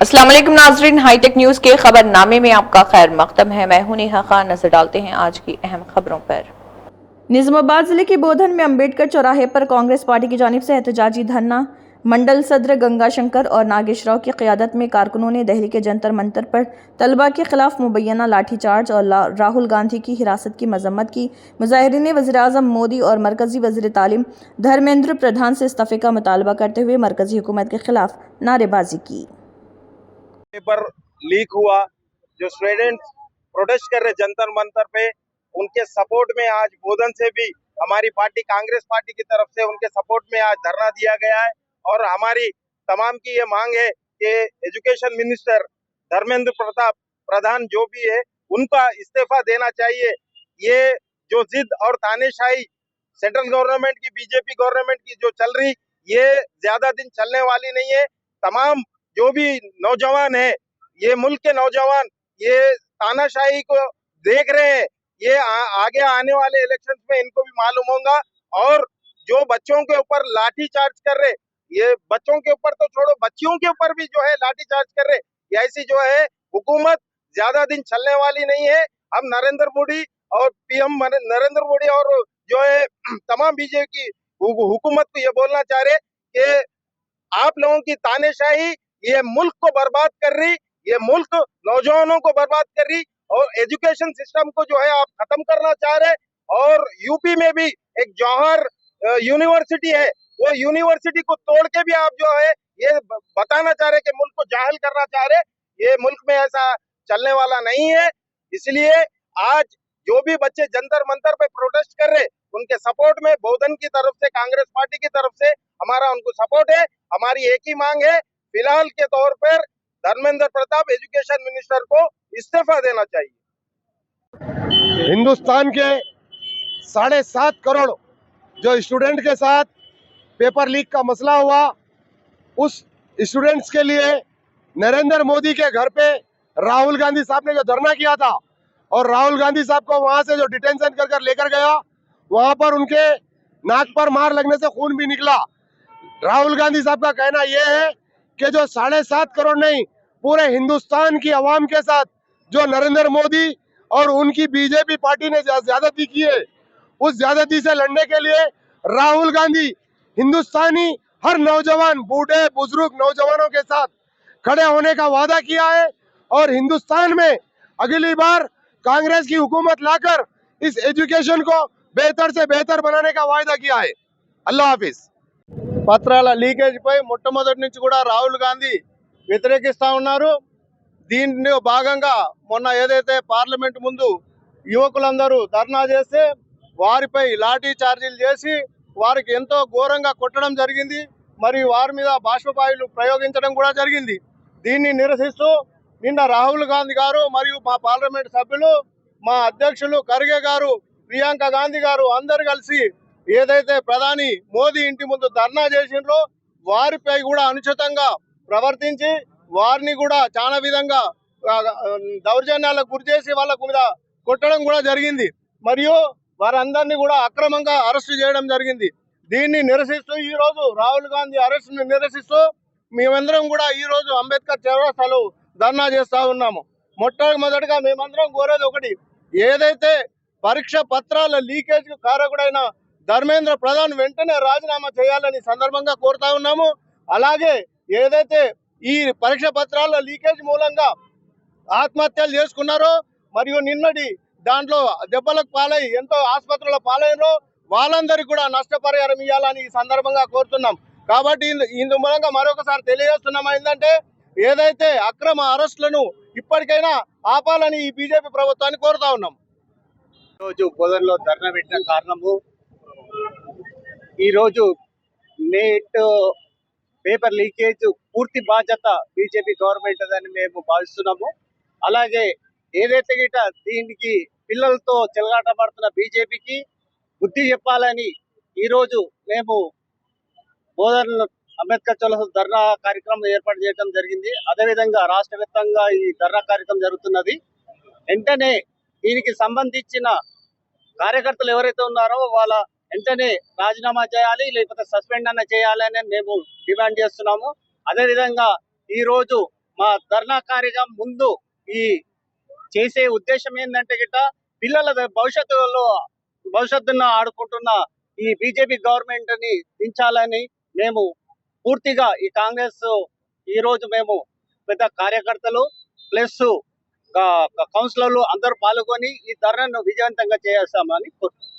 अस्सलाम वालेकुम नाजरीन, हाईटेक न्यूज के खबरनामे में आपका खैर मकदम है। मैं हूं नेहा खान। नजर डालते हैं आज की अहम खबरों पर। निजामाबाद जिले के बोधन में अंबेडकर चौराहे पर कांग्रेस पार्टी की जानिब से एहतजाजी धरना। मंडल सदर गंगाशंकर और नागेश राव की क़यादत में कारकुनों ने दिल्ली के जंतर मंतर पर तलबा के खिलाफ मुबैना लाठीचार्ज और राहुल गांधी की हिरासत की मजम्मत की। मुजाहिरीन ने वज़ीर-ए-आज़म मोदी और मरकजी वज़ीर तालीम धर्मेंद्र प्रधान से इस्तीफे का मुतालबा करते हुए मरकजी हुकूमत के खिलाफ नारेबाजी की। पेपर लीक हुआ, जो स्टूडेंट्स प्रोटेस्ट कर रहे जंतर मंतर पे, उनके सपोर्ट में आज बोधन से भी हमारी पार्टी कांग्रेस पार्टी की तरफ से उनके सपोर्ट में आज धरना दिया गया है। और हमारी तमाम की ये मांग है कि एजुकेशन मिनिस्टर धर्मेंद्र प्रताप प्रधान जो भी है उनका इस्तीफा देना चाहिए। ये जो जिद और तानेशाही सेंट्रल गवर्नमेंट की, बीजेपी गवर्नमेंट की जो चल रही, ये ज्यादा दिन चलने वाली नहीं है। तमाम जो भी नौजवान है, ये मुल्क के नौजवान, ये तानाशाही को देख रहे हैं। ये आगे आने वाले इलेक्शंस में इनको भी मालूम होगा। और जो बच्चों के ऊपर लाठी चार्ज कर रहे, ये बच्चों के ऊपर तो छोड़ो, बच्चियों के ऊपर भी जो है लाठी चार्ज कर रहे, ये ऐसी जो है हुकूमत ज्यादा दिन चलने वाली नहीं है। हम नरेंद्र मोदी और पीएम नरेंद्र मोदी और जो है तमाम बीजेपी हुकूमत को ये बोलना चाह रहे कि आप लोगों की तानेशाही ये मुल्क को बर्बाद कर रही, ये मुल्क नौजवानों को बर्बाद कर रही, और एजुकेशन सिस्टम को जो है आप खत्म करना चाह रहे। और यूपी में भी एक जौहर यूनिवर्सिटी है, वो यूनिवर्सिटी को तोड़ के भी आप जो है ये बताना चाह रहे कि मुल्क को जाहिल करना चाह रहे। ये मुल्क में ऐसा चलने वाला नहीं है। इसलिए आज जो भी बच्चे जंतर मंतर पे प्रोटेस्ट कर रहे, उनके सपोर्ट में बोधन की तरफ से, कांग्रेस पार्टी की तरफ से हमारा उनको सपोर्ट है। हमारी एक ही मांग है, फिलहाल के तौर पर धर्मेंद्र प्रताप एजुकेशन मिनिस्टर को इस्तीफा देना चाहिए। हिंदुस्तान के 7.5 करोड़ जो स्टूडेंट के साथ पेपर लीक का मसला हुआ, उस स्टूडेंट्स के लिए नरेंद्र मोदी के घर पे राहुल गांधी साहब ने जो धरना किया था, और राहुल गांधी साहब को वहां से जो डिटेंशन कर लेकर गया, वहां पर उनके नाक पर मार लगने से खून भी निकला। राहुल गांधी साहब का कहना यह है कि जो 7.5 करोड़ नहीं, पूरे हिंदुस्तान की आवाम के साथ जो नरेंद्र मोदी और उनकी बीजेपी पार्टी ने ज्यादती की है, उस ज्यादती से लड़ने के लिए राहुल गांधी हिंदुस्तानी हर नौजवान, बूढ़े बुजुर्ग नौजवानों के साथ खड़े होने का वादा किया है। और हिंदुस्तान में अगली बार कांग्रेस की हुकूमत लाकर इस एजुकेशन को बेहतर से बेहतर बनाने का वायदा किया है। अल्लाह हाफिज। పత్రాల లీకేజ్ పై మొట్టమొదటి నుంచి కూడా రాహుల్ గాంధీ వ్యతిరేకిస్తా ఉన్నారు। దీనిలో భాగంగా మొన్న ఏదైతే పార్లమెంట్ ముందు యువకులందరూ ధర్నా చేస్తే వారిపై లాఠీ చార్జీలు చేసి వారికి ఎంతో ఘోరంగా కొట్టడం జరిగింది, మరియు వారి మీద బాష్పవాయువులు ప్రయోగించడం కూడా జరిగింది। దీన్ని నిరసిస్తూ నిన్న రాహుల్ గాంధీ గారు మరియు మా పార్లమెంట్ సభ్యులు, మా అధ్యక్షులు ఖర్గే గారు, ప్రియాంక గాంధీ గారు అందరు కలిసి ఏదైతే ప్రధాని మోదీ ఇంటి ముందు ధర్నా చేసిండ్రో వారిపై కూడా అనుచితంగా ప్రవర్తించి వారిని కూడా చాలా విధంగా దౌర్జన్యాలకు గురి చేసి వాళ్ళ మీద కొట్టడం కూడా జరిగింది, మరియు వారందరినీ కూడా అక్రమంగా అరెస్టు చేయడం జరిగింది। దీన్ని నిరసిస్తూ ఈ రోజు రాహుల్ గాంధీ అరెస్టును నిరసిస్తూ మేమందరం కూడా ఈ రోజు అంబేద్కర్ చౌరస్తాలో ధర్నా చేస్తా ఉన్నాము। మొట్టమొదటిగా మేమందరం కోరేది ఒకటి, ఏదైతే పరీక్ష పత్రాల లీకేజ్ కారకుడైన ధర్మేంద్ర ప్రధాన్ వెంటనే రాజీనామా చేయాలని సందర్భంగా కోరుతా ఉన్నాము। అలాగే ఏదైతే ఈ పరీక్ష పత్రాల లీకేజ్ మూలంగా ఆత్మహత్యలు చేసుకున్నారో, మరియు నిన్నటి దాంట్లో దెబ్బలకు పాలై ఎంతో ఆసుపత్రుల పాలైనో వాళ్ళందరికీ కూడా నష్టపరిహారం ఇవ్వాలని ఈ సందర్భంగా కోరుతున్నాం। కాబట్టి ఇందు మూలంగా మరొకసారి తెలియజేస్తున్నాం ఏంటంటే, ఏదైతే అక్రమ అరెస్టులను ఇప్పటికైనా ఆపాలని ఈ బీజేపీ ప్రభుత్వాన్ని కోరుతా ఉన్నాం। రోజు బోధనలో ధర్నా పెట్టిన కారణము, ఈరోజు నేట్ పేపర్ లీకేజ్ పూర్తి బాధ్యత బీజేపీ గవర్నమెంట్ అని మేము భావిస్తున్నాము। అలాగే ఏదైతే గిట దీనికి పిల్లలతో చెలగాట పడుతున్న బీజేపీకి బుద్ధి చెప్పాలని ఈరోజు మేము బోధన అంబేద్కర్ చౌరస్తా ధర్నా కార్యక్రమం ఏర్పాటు చేయడం జరిగింది। అదేవిధంగా రాష్ట్ర వ్యాప్తంగా ఈ ధర్నా కార్యక్రమం జరుగుతున్నది। వెంటనే దీనికి సంబంధించిన కార్యకర్తలు ఎవరైతే ఉన్నారో వాళ్ళ వెంటనే రాజీనామా చేయాలి, లేకపోతే సస్పెండ్ అన్న చేయాలి అని మేము డిమాండ్ చేస్తున్నాము। అదేవిధంగా ఈ రోజు మా ధర్నా కార్యగా ముందు ఈ చేసే ఉద్దేశం ఏంటంటే గిట్ట పిల్లల భవిష్యత్తును ఆడుకుంటున్న ఈ బీజేపీ గవర్నమెంట్ ని దించాలని మేము పూర్తిగా ఈ కాంగ్రెస్ ఈ రోజు మేము పెద్ద కార్యకర్తలు ప్లస్ కౌన్సిలర్లు అందరూ పాల్గొని ఈ ధర్నాను విజయవంతంగా చేస్తామని కోరుతున్నాం.